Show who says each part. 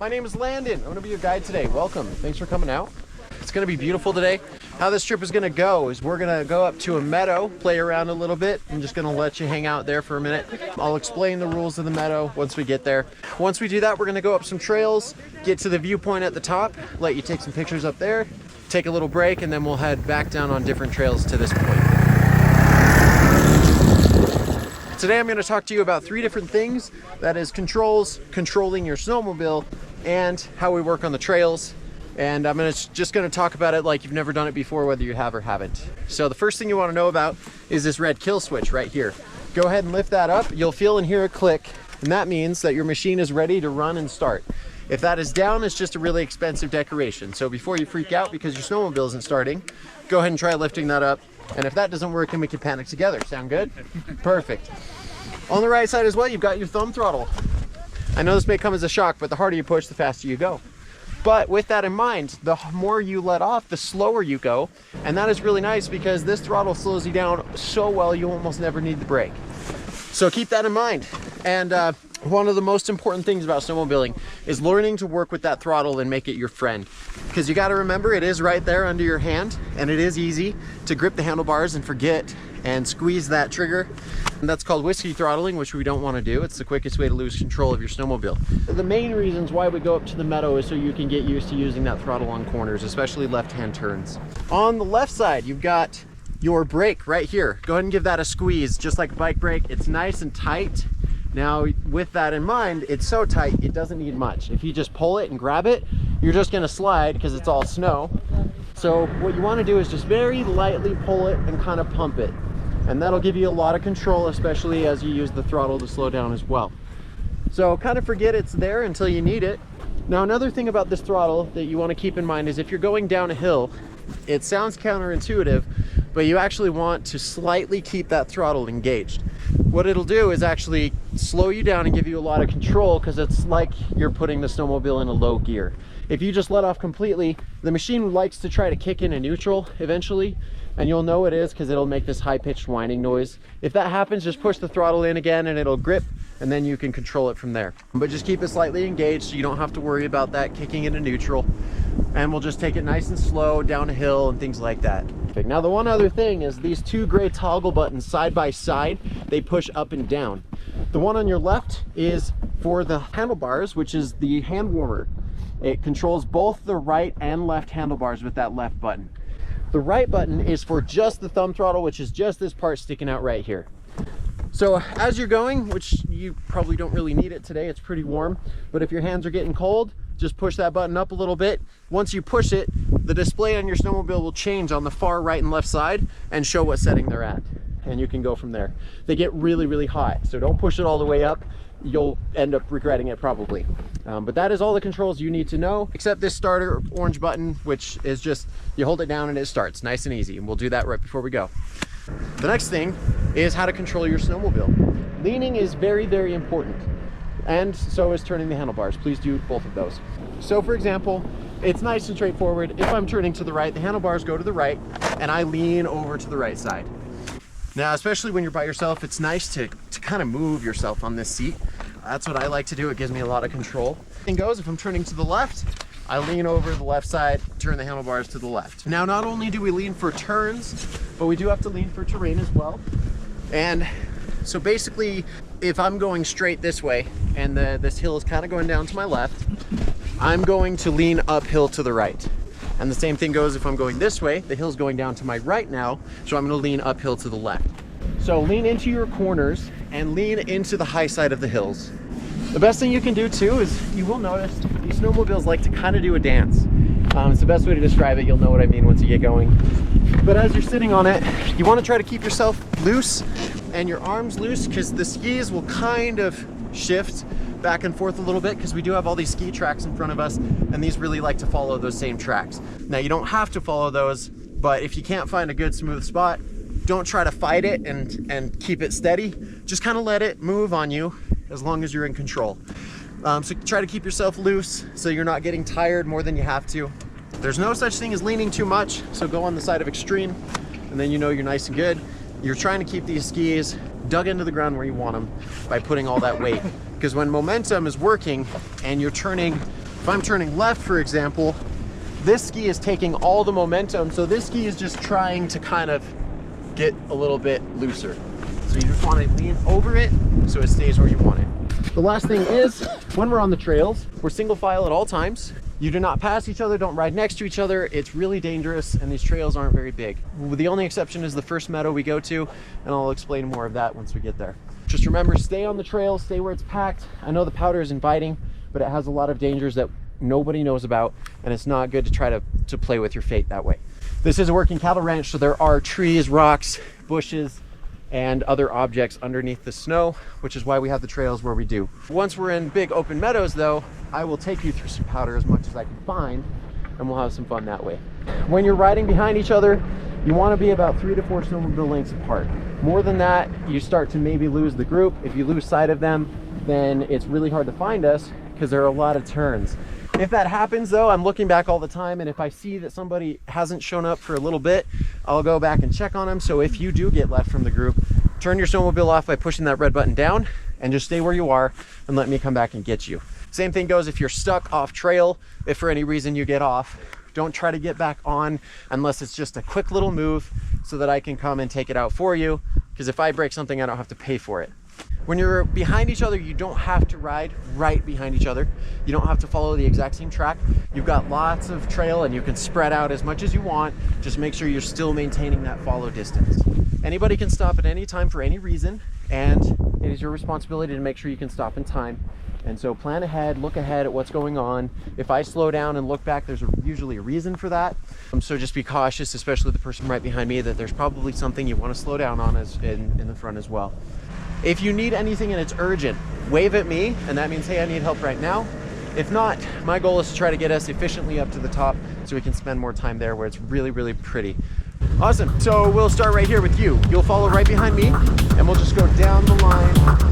Speaker 1: My name is Landon. I'm gonna be your guide today. Welcome. Thanks for coming out. It's gonna be beautiful today. How this trip is gonna go is we're gonna go up to a meadow, play around a little bit. I'm just gonna let you hang out there for a minute. I'll explain the rules of the meadow once we get there. Once we do that, we're gonna go up some trails, get to the viewpoint at the top, let you take some pictures up there, take a little break, and then we'll head back down on different trails to this point. Today I'm going to talk to you about 3 different things. That is controls, controlling your snowmobile, and how we work on the trails. And I'm just going to talk about it like you've never done it before, whether you have or haven't. So the first thing you want to know about is this red kill switch right here. Go ahead and lift that up. You'll feel and hear a click, and that means that your machine is ready to run and start. If that is down, it's just a really expensive decoration. So before you freak out because your snowmobile isn't starting, go ahead and try lifting that up. And if that doesn't work, then we can panic together. Sound good? Perfect. On the right side as well, you've got your thumb throttle. I know this may come as a shock, but the harder you push, the faster you go. But with that in mind, the more you let off, the slower you go. And that is really nice because this throttle slows you down so well, you almost never need the brake. So keep that in mind. And one of the most important things about snowmobiling is learning to work with that throttle and make it your friend. Because you got to remember, it is right there under your hand, and it is easy to grip the handlebars and forget and squeeze that trigger. And that's called whiskey throttling, which we don't want to do. It's the quickest way to lose control of your snowmobile. The main reasons why we go up to the meadow is so you can get used to using that throttle on corners, especially left-hand turns. On the left side, you've got your brake right here. Go ahead and give that a squeeze, just like a bike brake. It's nice and tight. Now, with that in mind, it's so tight, it doesn't need much. If you just pull it and grab it, you're just gonna slide because it's all snow. So what you wanna do is just very lightly pull it and kind of pump it. And that'll give you a lot of control, especially as you use the throttle to slow down as well. So kind of forget it's there until you need it. Now, another thing about this throttle that you wanna keep in mind is if you're going down a hill, it sounds counterintuitive, but you actually want to slightly keep that throttle engaged. What it'll do is actually slow you down and give you a lot of control because it's like you're putting the snowmobile in a low gear. If you just let off completely, the machine likes to try to kick in a neutral eventually, and you'll know it is because it'll make this high-pitched whining noise. If that happens, just push the throttle in again and it'll grip, and then you can control it from there. But just keep it slightly engaged so you don't have to worry about that kicking into neutral. And we'll just take it nice and slow down a hill and things like that. Now, the one other thing is these 2 gray toggle buttons side by side, they push up and down. The one on your left is for the handlebars, which is the hand warmer. It controls both the right and left handlebars with that left button. The right button is for just the thumb throttle, which is just this part sticking out right here. So as you're going, which you probably don't really need it today, it's pretty warm, but if your hands are getting cold, just push that button up a little bit. Once you push it, the display on your snowmobile will change on the far right and left side and show what setting they're at. And you can go from there. They get really, really hot, so don't push it all the way up. You'll end up regretting it probably. But that is all the controls you need to know, except this starter orange button, which is just, you hold it down and it starts, nice and easy. And we'll do that right before we go. The next thing is how to control your snowmobile. Leaning is very, very important. And so is turning the handlebars. Please do both of those. So for example, it's nice and straightforward. If I'm turning to the right, the handlebars go to the right and I lean over to the right side. Now, especially when you're by yourself, it's nice to kind of move yourself on this seat. That's what I like to do. It gives me a lot of control. Thing goes, if I'm turning to the left, I lean over the left side, turn the handlebars to the left. Now, not only do we lean for turns, but we do have to lean for terrain as well. And so basically, if I'm going straight this way and this hill is kind of going down to my left, I'm going to lean uphill to the right. And the same thing goes if I'm going this way, the hill's going down to my right now, so I'm going to lean uphill to the left. So lean into your corners and lean into the high side of the hills. The best thing you can do too is you will notice these snowmobiles like to kind of do a dance. It's the best way to describe it. You'll know what I mean once you get going. But as you're sitting on it, you want to try to keep yourself loose and your arms loose because the skis will kind of shift back and forth a little bit because we do have all these ski tracks in front of us and these really like to follow those same tracks. Now, you don't have to follow those, but if you can't find a good smooth spot, don't try to fight it and keep it steady. Just kind of let it move on you as long as you're in control. So try to keep yourself loose so you're not getting tired more than you have to. There's no such thing as leaning too much, so go on the side of extreme and then you know you're nice and good. You're trying to keep these skis dug into the ground where you want them by putting all that weight. Because when momentum is working and you're turning If I'm turning left, for example, this ski is taking all the momentum, so this ski is just trying to kind of get a little bit looser. So you just want to lean over it so it stays where you want it. The last thing is, when we're on the trails, we're single file at all times. You do not pass each other, don't ride next to each other. It's really dangerous, and these trails aren't very big. The only exception is the first meadow we go to, and I'll explain more of that once we get there. Just remember, stay on the trail, stay where it's packed. I know the powder is inviting, but it has a lot of dangers that nobody knows about, and it's not good to try to play with your fate that way. This is a working cattle ranch, so there are trees, rocks, bushes, and other objects underneath the snow, which is why we have the trails where we do. Once we're in big open meadows though, I will take you through some powder as much as I can find, and we'll have some fun that way. When you're riding behind each other, you want to be about 3 to 4 snowmobile lengths apart. More than that, you start to maybe lose the group. If you lose sight of them, then it's really hard to find us because there are a lot of turns. If that happens though, I'm looking back all the time, and if I see that somebody hasn't shown up for a little bit, I'll go back and check on them. So if you do get left from the group, turn your snowmobile off by pushing that red button down and just stay where you are and let me come back and get you. Same thing goes if you're stuck off trail. If for any reason you get off, don't try to get back on unless it's just a quick little move so that I can come and take it out for you, because if I break something, I don't have to pay for it. When you're behind each other, you don't have to ride right behind each other. You don't have to follow the exact same track. You've got lots of trail and you can spread out as much as you want. Just make sure you're still maintaining that follow distance. Anybody can stop at any time for any reason, and it is your responsibility to make sure you can stop in time. And so plan ahead, look ahead at what's going on. If I slow down and look back, there's usually a reason for that. So just be cautious, especially the person right behind me, that there's probably something you want to slow down on in the front as well. If you need anything and it's urgent, wave at me, and that means, hey, I need help right now. If not, my goal is to try to get us efficiently up to the top so we can spend more time there where it's really, really pretty. Awesome, so we'll start right here with you. You'll follow right behind me, and we'll just go down the line.